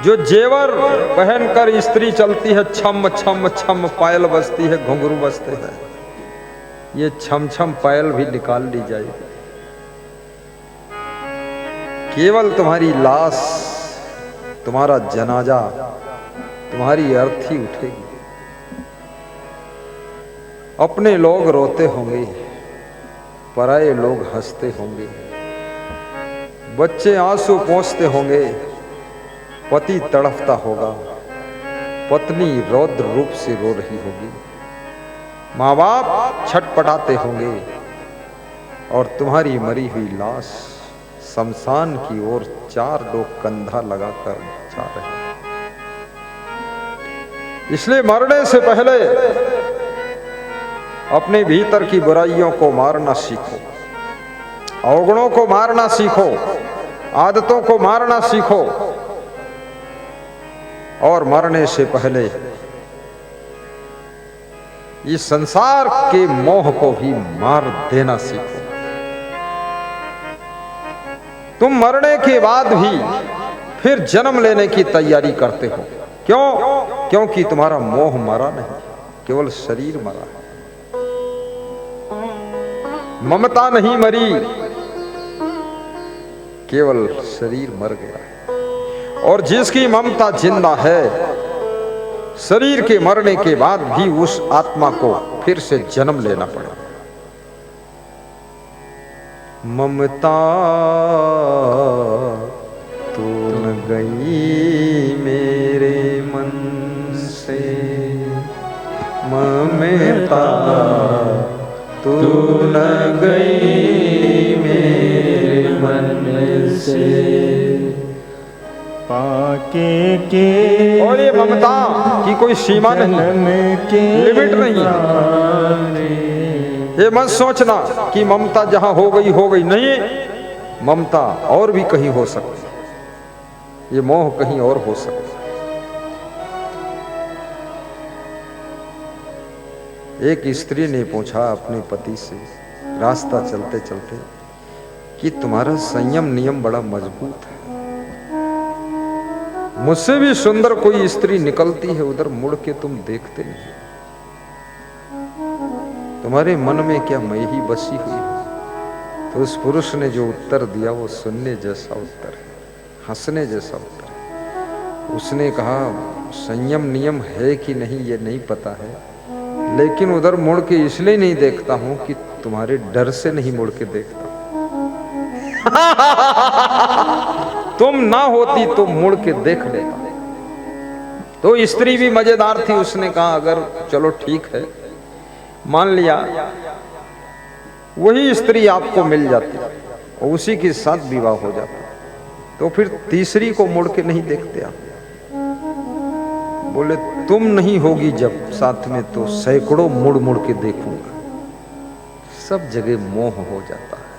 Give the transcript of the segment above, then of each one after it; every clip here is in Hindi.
जो जेवर पहनकर स्त्री चलती है, छम छम छम पायल बजती है, घुंघरू बजते हैं, ये छम छम पायल भी निकाल ली जाएगी। केवल तुम्हारी लाश, तुम्हारा जनाजा, तुम्हारी अर्थी उठेगी। अपने लोग रोते होंगे, पराये लोग हंसते होंगे, बच्चे आंसू पोंछते होंगे, पति तड़फता होगा, पत्नी रौद्र रूप से रो रही होगी, माँ बाप छटपटाते होंगे और तुम्हारी मरी हुई लाश शमशान की ओर चार लोग कंधा लगाकर जा रहे हैं। इसलिए मरने से पहले अपने भीतर की बुराइयों को मारना सीखो, अवगुणों को मारना सीखो, आदतों को मारना सीखो और मरने से पहले इस संसार के मोह को भी मार देना सीखो। तुम मरने के बाद भी फिर जन्म लेने की तैयारी करते हो। क्यों? क्योंकि तुम्हारा मोह मरा नहीं, केवल शरीर मरा है। ममता नहीं मरी, केवल शरीर मर गया है। और जिसकी ममता जिंदा है, शरीर के मरने के बाद भी उस आत्मा को फिर से जन्म लेना पड़ा। ममता तू न गई मेरे मन से, ममता तू न गई मेरे मन से, पाके के। और ये ममता की कोई सीमा नहीं, लिमिट नहीं है। ये मत सोचना कि ममता जहां हो गई नहीं, ममता और भी कहीं हो सकती है, ये मोह कहीं और हो सकता है। एक स्त्री ने पूछा अपने पति से रास्ता चलते चलते कि तुम्हारा संयम नियम बड़ा मजबूत है, मुझसे भी सुंदर कोई स्त्री निकलती है, उधर मुड़ के तुम देखते नहीं, तुम्हारे मन में क्या मैं ही बसी हुई हूं? तो उस पुरुष ने जो उत्तर दिया वो सुनने जैसा उत्तर है, हंसने जैसा उत्तर है। उसने कहा संयम नियम है कि नहीं ये नहीं पता है, लेकिन उधर मुड़ के इसलिए नहीं देखता हूं कि तुम्हारे डर से नहीं मुड़ के देखता। तुम ना होती तो मुड़ के देख लेता। तो स्त्री भी मजेदार थी, उसने कहा अगर चलो ठीक है, मान लिया वही स्त्री आपको मिल जाती और उसी के साथ विवाह हो जाता, तो फिर तीसरी को मुड़ के नहीं देखते आप? बोले तुम नहीं होगी जब साथ में तो सैकड़ों मुड़ मुड़ के देखूंगा। सब जगह मोह हो जाता है।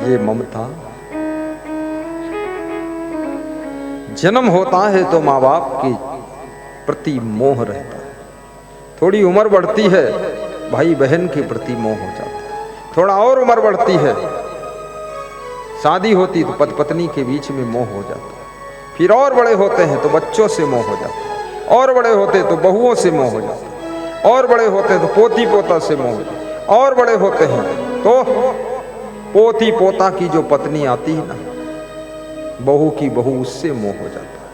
ये ममता, जन्म होता है तो माँ बाप के प्रति मोह रहता है, थोड़ी उम्र बढ़ती है भाई बहन के प्रति मोह हो जाता है, थोड़ा और उम्र बढ़ती है शादी होती तो पति पत्नी के बीच में मोह हो जाता है, फिर और बड़े होते हैं तो बच्चों से मोह हो जाता है, और बड़े होते तो बहुओं से मोह हो जाता है, और बड़े होते हैं तो पोती पोता से मोह हो जाता है, और बड़े होते हैं तो पोती पोता की जो पत्नी आती है ना, बहू की बहू, उससे मोह हो जाता है।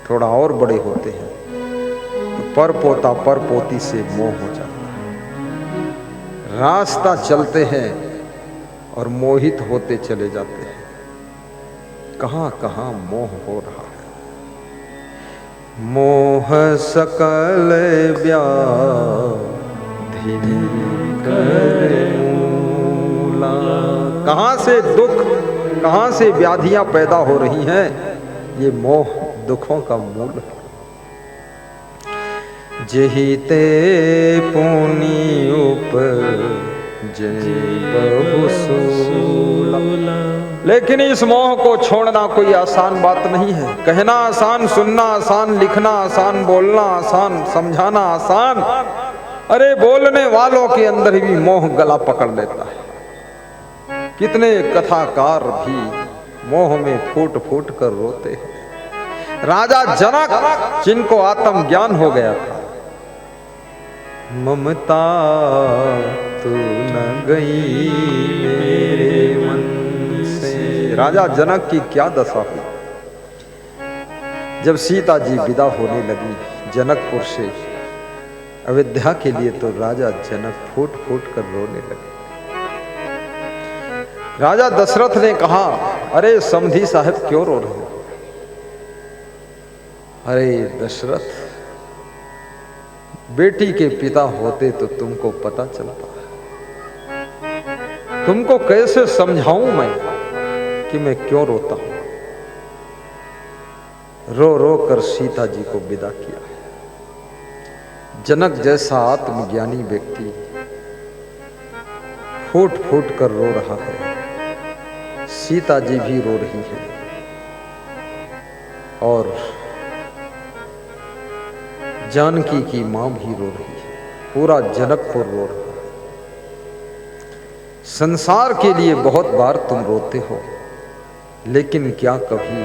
थोड़ा और बड़े होते हैं तो पर पोता पर पोती से मोह हो जाता है। रास्ता चलते हैं और मोहित होते चले जाते हैं। कहां कहां मोह हो रहा है। मोह सकल व्याधि कर मूला। कहां से दुख, कहां से व्याधियां पैदा हो रही हैं? ये मोह दुखों का मूल है। जेहि ते पुनि उपजे बहुसूला। लेकिन इस मोह को छोड़ना कोई आसान बात नहीं है। कहना आसान, सुनना आसान, लिखना आसान, बोलना आसान, समझाना आसान। अरे बोलने वालों के अंदर भी मोह गला पकड़ लेता है। कितने कथाकार भी मोह में फूट फूट कर रोते हैं। राजा जनक जिनको आत्मज्ञान हो गया था, ममता तू न गई मेरे मन से। राजा जनक की क्या दशा हुई जब सीता जी विदा होने लगी जनकपुर से अयोध्या के लिए, तो राजा जनक फूट फूट कर रोने लगे। राजा दशरथ ने कहा, अरे समधी साहब क्यों रो रहे हो? अरे दशरथ, बेटी के पिता होते तो तुमको पता चलता। तुमको कैसे समझाऊं मैं कि मैं क्यों रोता हूं। रो रो कर सीता जी को विदा किया। जनक जैसा आत्मज्ञानी व्यक्ति फूट फूट कर रो रहा है, सीता जी भी रो रही है और जानकी की मां भी रो रही है, पूरा जनकपुर रो रहा है। संसार के लिए बहुत बार तुम रोते हो, लेकिन क्या कभी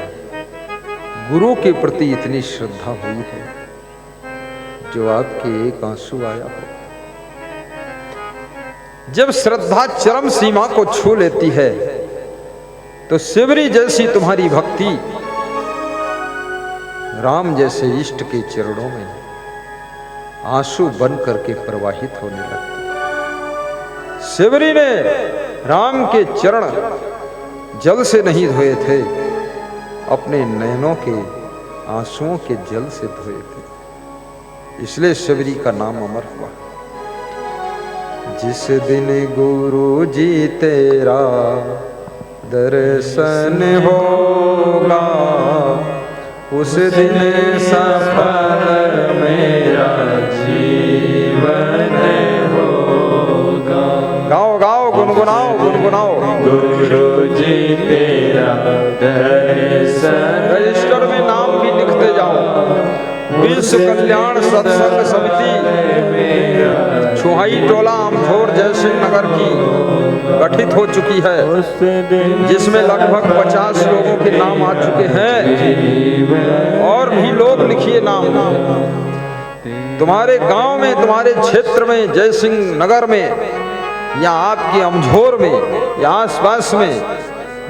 गुरु के प्रति इतनी श्रद्धा हुई है जो आपके एक आंसू आया हो? जब श्रद्धा चरम सीमा को छू लेती है तो शिवरी जैसी तुम्हारी भक्ति राम जैसे इष्ट के चरणों में आंसू बन करके प्रवाहित होने लगती। शिवरी ने राम के चरण जल से नहीं धोए थे, अपने नयनों के आंसुओं के जल से धोए थे, इसलिए शिवरी का नाम अमर हुआ। जिस दिन गुरु जी तेरा दर्शन होगा, उस दिन सफल मेरा जीवन होगा। गाओ गाओ गुनगुनाओ गुनगुनाओ। गुरु जी तेरा दर्शन, रजिस्टर में नाम भी लिखते जाओ। विश्व कल्याण सत्संग समिति छुहाई टोला अमझोर जयसिंह नगर की गठित हो चुकी है, जिसमें लगभग 50 लोगों के नाम आ चुके हैं। और भी लोग लिखिए नाम। तुम्हारे गांव में, तुम्हारे क्षेत्र में, जयसिंह नगर में या आपके अमझोर में या आसपास में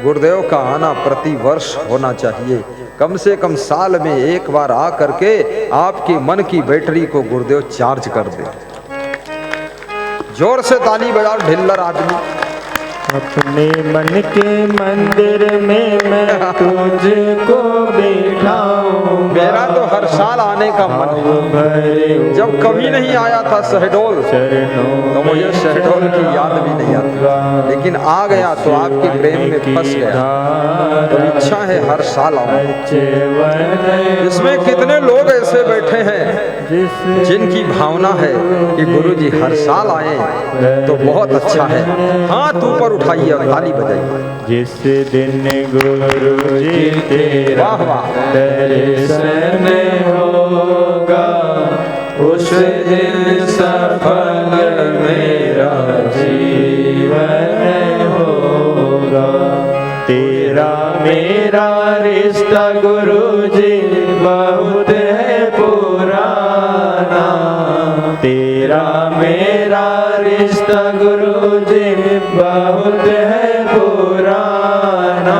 गुरुदेव का आना प्रति वर्ष होना चाहिए। कम से कम साल में एक बार आ करके आपके मन की बैटरी को गुरुदेव चार्ज कर दे। जोर से ताली बजाओ ढिल्लर आदमी। अपने मन के मंदिर में मैं तुझको बिठाऊं। मेरा तो हर साल आने का मन है। जब कभी नहीं आया था शहडोल, तो मुझे शहडोल की याद भी नहीं आती, लेकिन आ गया तो आपके प्रेम में फंस गया, तो इच्छा है हर साल आऊं। इसमें कितने लोग ऐसे बैठे हैं जिनकी भावना है कि गुरुजी हर साल आए तो बहुत अच्छा है। हाथ ऊपर उठाइए और ताली बजाइए। जिस दिन गुरु जी तेरा दर्शन होगा, उस दिन सफल मेरा जीवन होगा। तेरा मेरा रिश्ता गुरु जी बहुत है पुराना। तेरा मेरा रिश्ता गुरु जी बहुत है पुराना।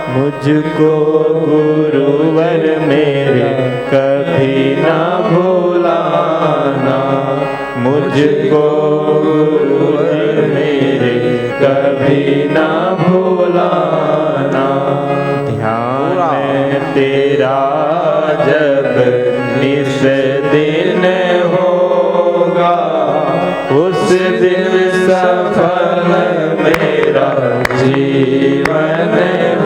मुझको गुरुवर मेरे कभी ना भुलाना। मुझको गुरुवर मेरे कभी ना भुलाना। ध्यान तेरा जब निस दिन होगा, उस दिन सफल मेरा जीवन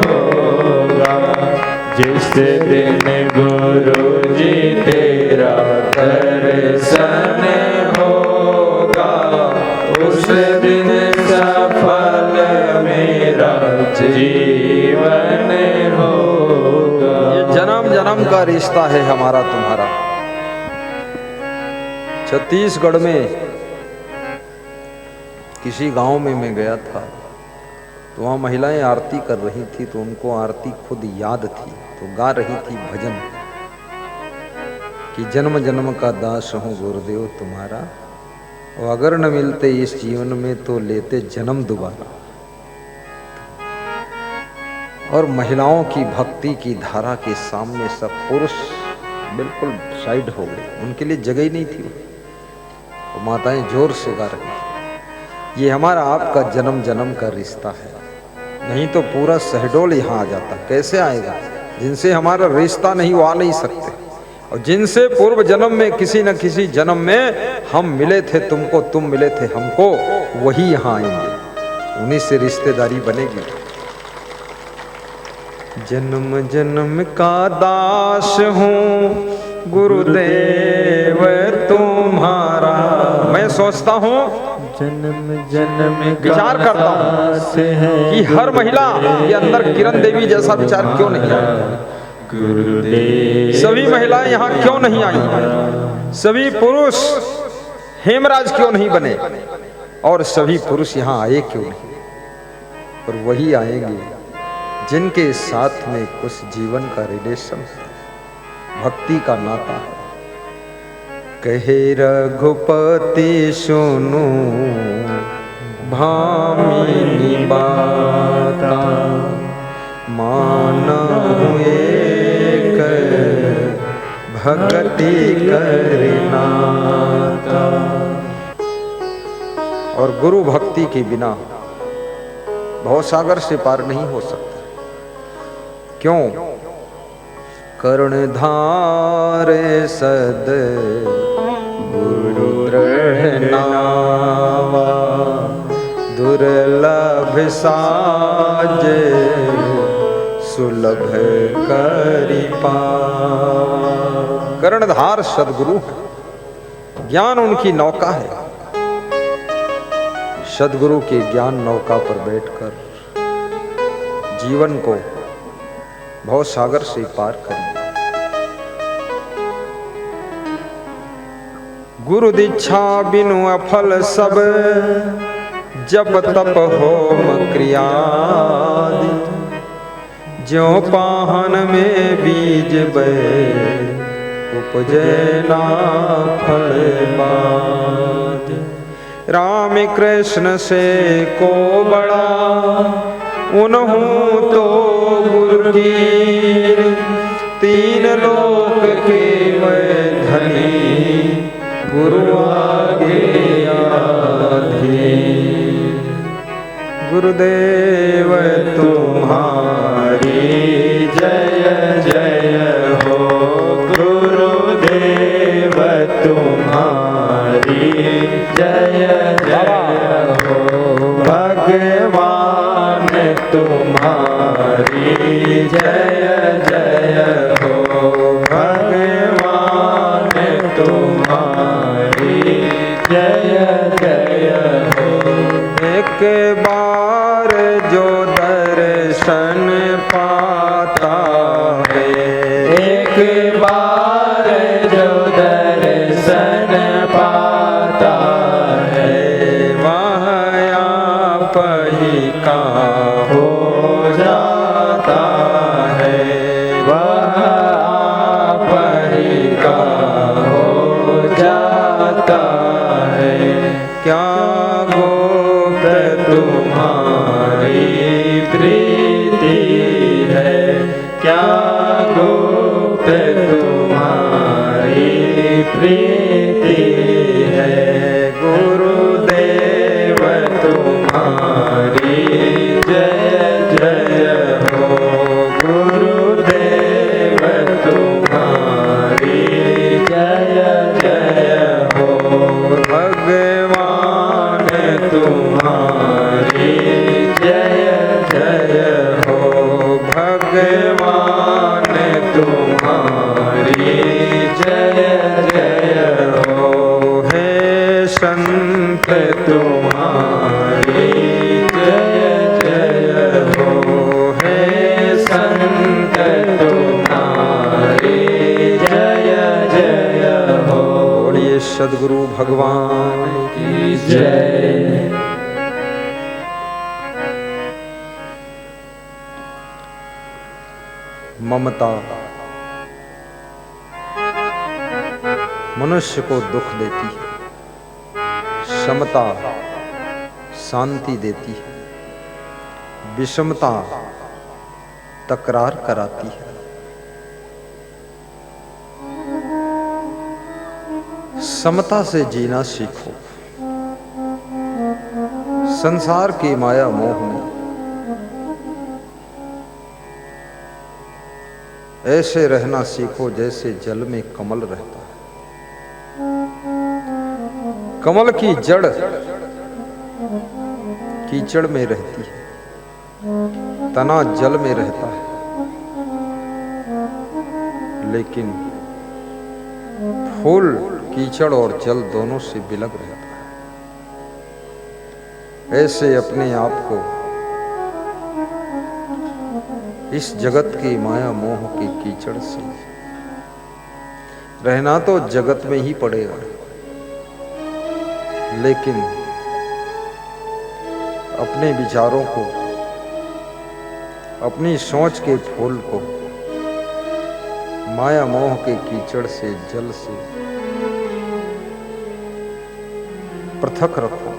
होगा। जिस दिन गुरु जी तेरा दर्शन होगा, उस दिन सफल मेरा जीवन होगा। ये जन्म जन्म का रिश्ता है हमारा तुम्हारा। छत्तीसगढ़ में किसी गांव में मैं गया था, तो वहाँ महिलाएं आरती कर रही थी, तो उनको आरती खुद याद थी, तो गा रही थी भजन कि जन्म जन्म का दास हूँ गुरुदेव तुम्हारा, और अगर न मिलते इस जीवन में तो लेते जन्म दोबारा। और महिलाओं की भक्ति की धारा के सामने सब पुरुष बिल्कुल साइड हो गए, उनके लिए जगह ही नहीं थी। तो माताएं जोर से गा रही थी, ये हमारा आपका जन्म जन्म का रिश्ता है, नहीं तो पूरा शहडोल यहाँ आ जाता। कैसे आएगा? जिनसे हमारा रिश्ता नहीं वो आ नहीं सकते, और जिनसे पूर्व जन्म में किसी न किसी जन्म में हम मिले थे तुमको, तुम मिले थे हमको, वही यहाँ आएंगे, उन्हीं से रिश्तेदारी बनेगी। जन्म जन्म का दास हूँ गुरुदेव तुम्हारा। मैं सोचता हूँ, जन्म जन्म विचार करता हूँ कि हर महिला के अंदर किरण देवी जैसा विचार क्यों नहीं आया? गुरुदेव सभी महिलाएं यहाँ क्यों नहीं आई? सभी पुरुष हेमराज क्यों नहीं बने? और सभी पुरुष यहाँ आए क्यों नहीं? और वही आएंगे जिनके साथ में कुछ जीवन का रिलेशन है, भक्ति का नाता है। कहे रघुपति सुनो भामिनी बाता, मानहु एक भक्ति करनाता। और गुरु भक्ति के बिना भवसागर से पार नहीं हो सकता। क्यों? कर्णधारे सद गुरु दृढ़ नावा, दुर्लभ साज सुलभ करि पावा। कर्णधार सदगुरु है, ज्ञान उनकी नौका है। सदगुरु के ज्ञान नौका पर बैठकर जीवन को भव सागर से पार करें। गुरु दीक्षा बिनु अफल सब, जप तप होम क्रियादि, ज्यों पाहन में बीज बे उपजे ना फल बादि। राम कृष्ण से को बड़ा उन्हों तो गुरु की, तीन लोक के वै धनी गुरु आगे आधे। गुरुदेव तुम्हारी जय जय हो, गुरुदेव तुम्हारी जय जय हो, भगवान तुम्हारी जय जय हो, भगवान तुम्हारी जय जय हो। एक बार जो दर्शन पाता है, एक बार जो दर्शन पाता है, वह आप ही का हो जाता है, वह आप ही का हो जाता है। क्या गोप्त तुम्हारी प्रीति है, क्या गोप्त तुम्हारी प्रीति है। गुरुदेव तुम्हारी जय जय हो, गुरुदेव तुम्हारी जय जय हो, भगवान तुम्हारी जय जय हो, भगवान तुम्हारी जय जय हो। ममता मनुष्य को दुख देती है, समता शांति देती है, विषमता तकरार कराती है। समता से जीना सीखो। संसार की माया मोह में ऐसे रहना सीखो जैसे जल में कमल रहता है। कमल की जड़ कीचड़ में रहती है, तना जल में रहता है, लेकिन फूल कीचड़ और जल दोनों से बिलग रहता है। ऐसे अपने आप को इस जगत की माया मोह के कीचड़ से रहना तो जगत में ही पड़ेगा, लेकिन अपने विचारों को, अपनी सोच के फूल को माया मोह के कीचड़ से, जल से पृथक रखो।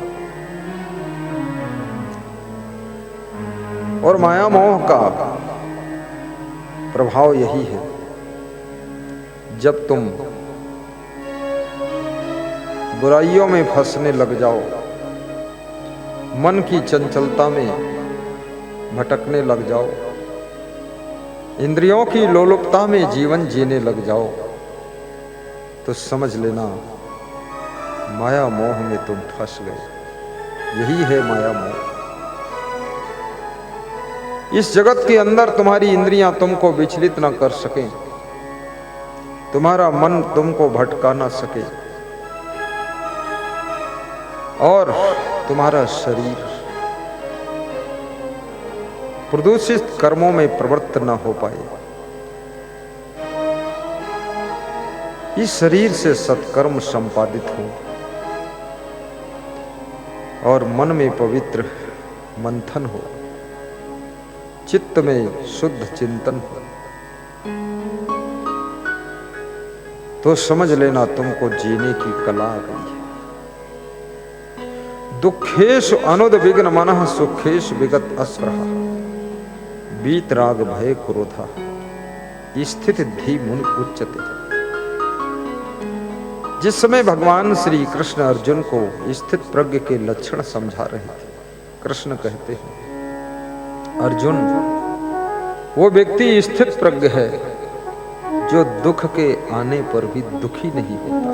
और माया मोह का प्रभाव यही है, जब तुम बुराइयों में फंसने लग जाओ, मन की चंचलता में भटकने लग जाओ, इंद्रियों की लोलुपता में जीवन जीने लग जाओ, तो समझ लेना माया मोह में तुम फंस गए। यही है माया मोह। इस जगत के अंदर तुम्हारी इंद्रियां तुमको विचलित ना कर सके, तुम्हारा मन तुमको भटका ना सके, और तुम्हारा शरीर प्रदूषित कर्मों में प्रवृत्त न हो पाए। इस शरीर से सत्कर्म संपादित हो और मन में पवित्र मंथन हो, चित्त में शुद्ध चिंतन हो, तो समझ लेना तुमको जीने की कला आ गई है। दुखेशु अनुद विघ्न मनः सुखेशु विगत अस्पृहा, बीत राग भय क्रोधा स्थित धी मुनि उच्चते। जिस समय भगवान श्री कृष्ण अर्जुन को स्थित प्रज्ञ के लक्षण समझा रहे थे, कृष्ण कहते हैं, अर्जुन, वो व्यक्ति स्थित प्रज्ञ है जो दुख के आने पर भी दुखी नहीं होता।